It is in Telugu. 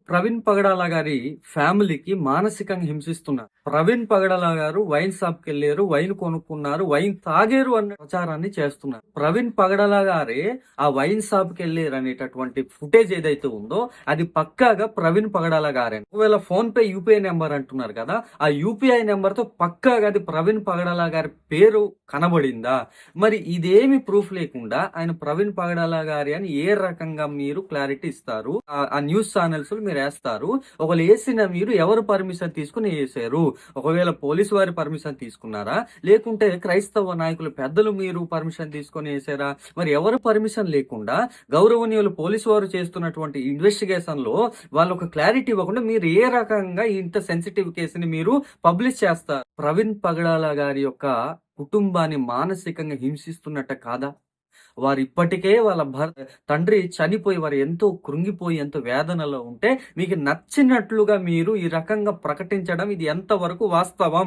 ప్రవీణ్ పగడాల గారి ఫ్యామిలీకి మానసికంగా హింసిస్తున్నారు. ప్రవీణ్ పగడాల గారు వైన్ షాప్ కి వెళ్ళారు, వైన్ కొనుక్కున్నారు, వైన్ తాగారు అన్న ప్రచారాన్ని చేస్తున్నారు. ప్రవీణ్ పగడాల గారే ఆ వైన్ షాప్ కి వెళ్ళారు అనేటటువంటి ఫుటేజ్ ఏదైతే ఉందో అది పక్కాగా ప్రవీణ్ పగడాల గారే. ఒకవేళ ఫోన్ పే యూపీఐ నెంబర్ అంటున్నారు కదా, ఆ యూపీఐ నెంబర్ తో పక్కాగా అది ప్రవీణ్ పగడాల గారి పేరు కనబడిందా? మరి ఇదేమి ప్రూఫ్ లేకుండా ఆయన ప్రవీణ్ పగడాల గారి అని ఏ రకంగా మీరు క్లారిటీ ఇస్తారు? ఆ న్యూస్ ఛానల్స్ మీరు వేస్తారు. ఒకవేళ వేసిన మీరు ఎవరు పర్మిషన్ తీసుకుని వేసారు? ఒకవేళ పోలీసు వారి పర్మిషన్ తీసుకున్నారా, లేకుంటే క్రైస్తవ నాయకులు పెద్దలు మీరు పర్మిషన్ తీసుకొని వేసారా? మరి ఎవరు పర్మిషన్ లేకుండా గౌరవనీయులు పోలీసు వారు చేస్తున్నటువంటి ఇన్వెస్టిగేషన్ లో వాళ్ళు ఒక క్లారిటీ ఇవ్వకుండా మీరు ఏ రకంగా ఇంత సెన్సిటివ్ కేసుని మీరు పబ్లిష్ చేస్తారు? ప్రవీణ్ పగడాల గారి యొక్క కుటుంబాన్ని మానసికంగా హింసిస్తున్నట్ట కాదా? వారు ఇప్పటికే వాళ్ళ తండ్రి చనిపోయి వారు ఎంతో కృంగిపోయి ఎంతో వేదనలో ఉంటే మీకు నచ్చినట్లుగా మీరు ఈ రకంగా ప్రకటించడం ఇది ఎంతవరకు వాస్తవం?